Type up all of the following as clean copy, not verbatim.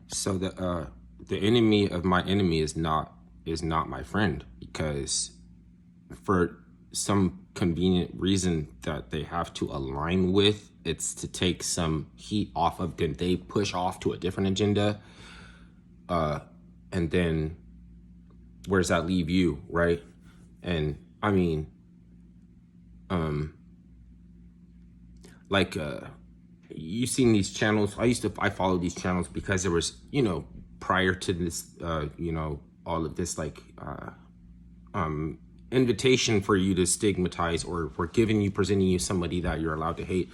So the enemy of my enemy is not my friend, because for some convenient reason that they have to align with, it's to take some heat off of, then they push off to a different agenda, and then where does that leave you, right? And I mean, like you've seen these channels. I follow these channels because there was, prior to this, all of this, like invitation for you to stigmatize, or we're presenting you somebody that you're allowed to hate.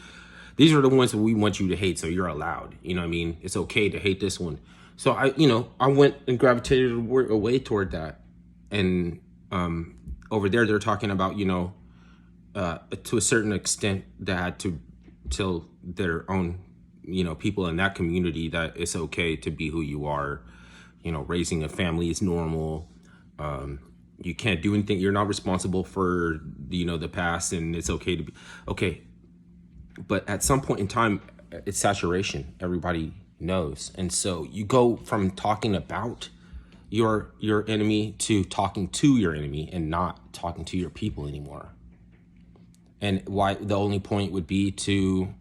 These are the ones that we want you to hate, so you're allowed. You know what I mean? It's okay to hate this one. So I went and gravitated away toward that. And over there, they're talking about, to a certain extent, that had to tell their own, people in that community that it's okay to be who you are. Raising a family is normal. You can't do anything. You're not responsible for, the past, and it's okay to be okay. But at some point in time, it's saturation. Everybody knows. And so you go from talking about your enemy to talking to your enemy, and not talking to your people anymore. And why the only point would be to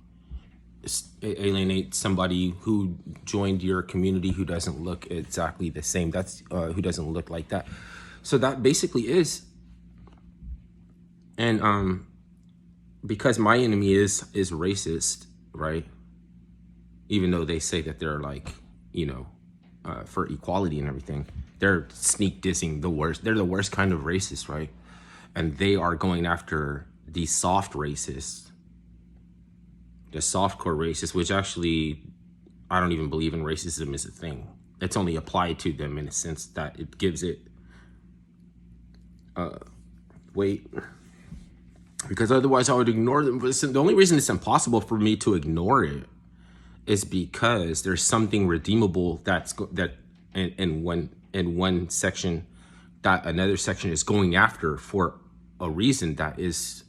alienate somebody who joined your community, who doesn't look exactly the same. That's who doesn't look like that. So that basically is. And because my enemy is racist, right? Even though they say that they're like, for equality and everything, they're sneak dissing the worst. They're the worst kind of racist, right? And they are going after the soft racists, the softcore racists, which actually, I don't even believe in racism as a thing. It's only applied to them in a sense that it gives it weight, because otherwise I would ignore them. But the only reason it's impossible for me to ignore it is because there's something redeemable that in one section that another section is going after for a reason that is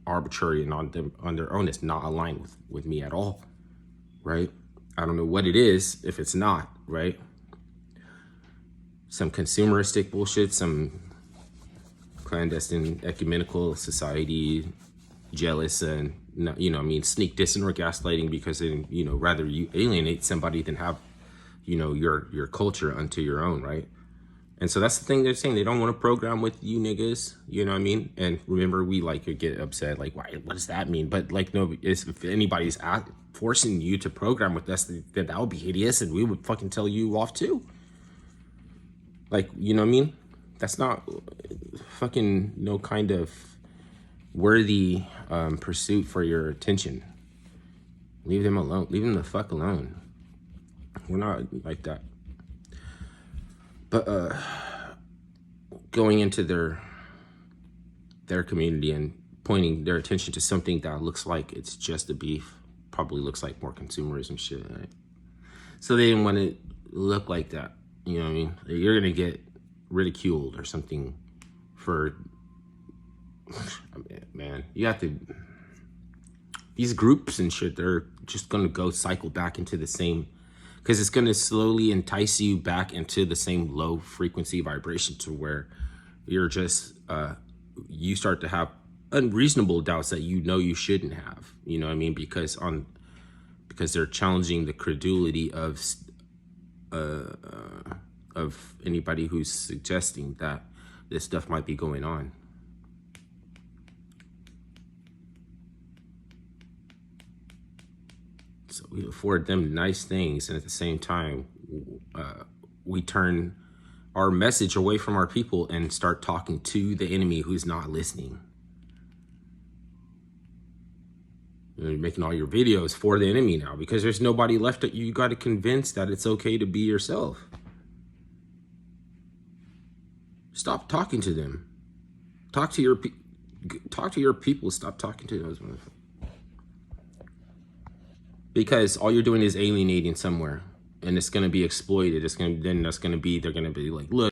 arbitrary and on their own. It's not aligned with me at all, right? I don't know what it is if it's not, right? Some consumeristic bullshit, some clandestine ecumenical society, jealous, and sneak dissing or gaslighting, because then, rather you alienate somebody than have, your culture unto your own, right? And so that's the thing they're saying. They don't want to program with you niggas, you know what I mean? And remember, we get upset, like, why? What does that mean? But like, no, if anybody's forcing you to program with us, then that would be hideous, and we would fucking tell you off too. Like, you know what I mean? That's not fucking no kind of worthy pursuit for your attention. Leave them alone. Leave them the fuck alone. We're not like that. But going into their community and pointing their attention to something that looks like it's just a beef, probably looks like more consumerism shit, right? So they didn't want to look like that. You know what I mean? You're gonna get ridiculed or something for, man, you have to, these groups and shit, they're just gonna go cycle back into the same, because it's gonna slowly entice you back into the same low frequency vibration, to where you're just you start to have unreasonable doubts that you shouldn't have, you know what I mean? Because they're challenging the credulity of anybody who's suggesting that this stuff might be going on. So we afford them nice things, and at the same time, we turn our message away from our people and start talking to the enemy who's not listening. You're making all your videos for the enemy now, because there's nobody left that you got to convince that it's okay to be yourself. Stop talking to them. Talk to your people. Stop talking to those motherfuckers. Because all you're doing is alienating somewhere, and it's going to be exploited. They're going to be like, look,